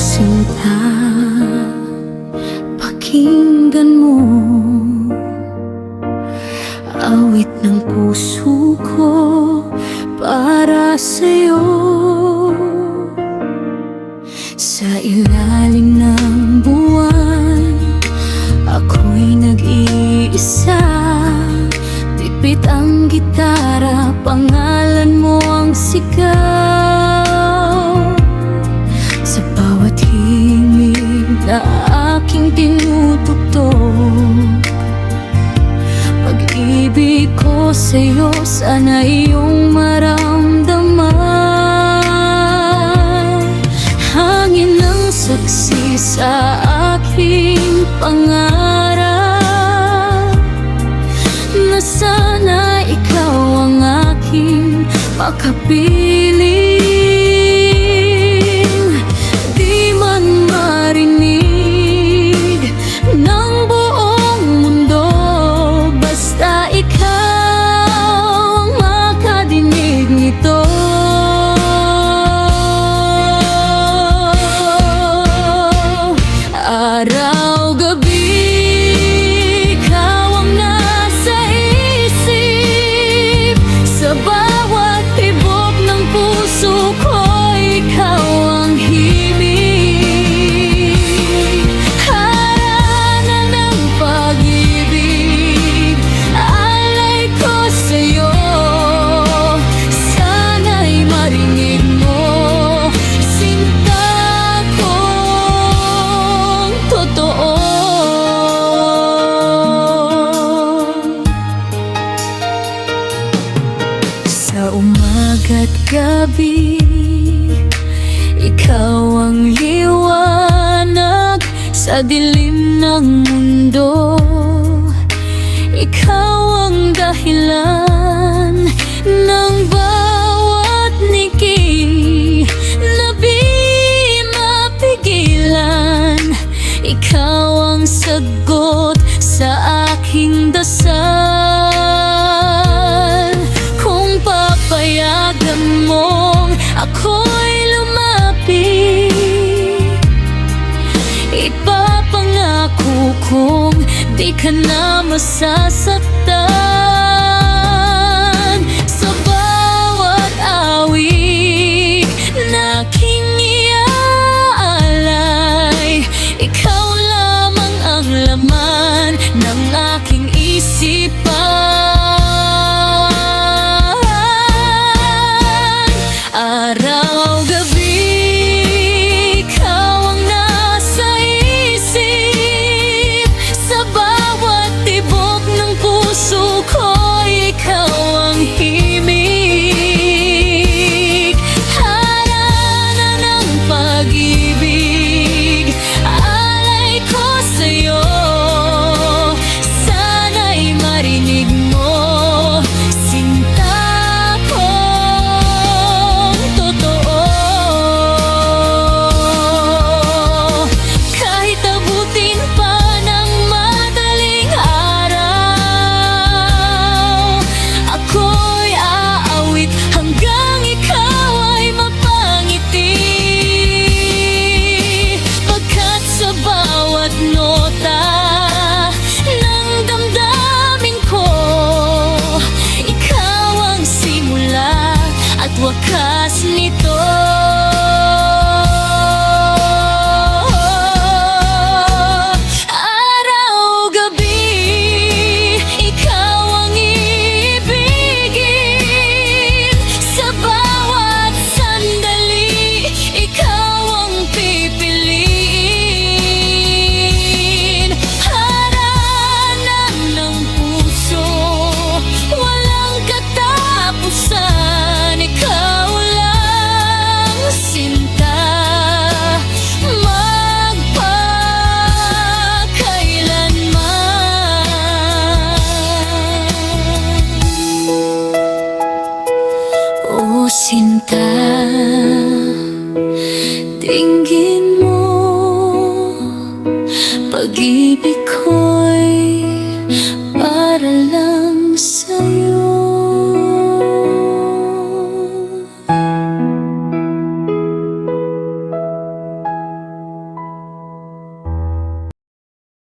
sinta, pakinggan mo awit ng puso ko para sa'yo. Sa ilalim ng buwan, ako'y nag-iisa. Bit ang gitara, pangalan mo ang sigaw. Sa bawat himig na aking tinutugtog, pag-ibig ko sa'yo, sana iyong maramdaman. Hangin ng saksi sa aking pangarap, na sana ikaw ang aking makapiling. Di man marinig ng buong mundo, basta ikaw ang makadinig nito. Araw, gabi, bawat tibok ng puso ko, ikaw ang himig. Harana ng pag-ibig, alay ko sa'yo. Sana'y marinig mo, sinta kong totoo. Sa umaga't gabi, ikaw ang liwanag sa dilim ng mundo. Ikaw ang dahilan ng bawat niki na di mapigilan. Ikaw ang sagot sa aking dasal. Papayagan mong ako'y lumapit, ipapangako kong di ka na masasaktan. Sa bawat awit na aking iaalay, ikaw lamang ang laman ng aking isipan. Araw, gabi, ikaw ang nasa isip. Sa bawat tibok ng puso ko, ikaw ang himig. Harana ng pag-ibig, alay ko sa'yo. Sana'y marinig mo, sinta nota ng damdamin ko. Ikaw ang simula at wakas nito. Araw, gabi, ikaw ang iibigin. Sa bawat sandali, ikaw ang pipiliin. Haranan ng puso, walang katapusan. Ikaw lang, sinta, magpakailanman. O sinta, dinggin mo, pag-ibig ko'y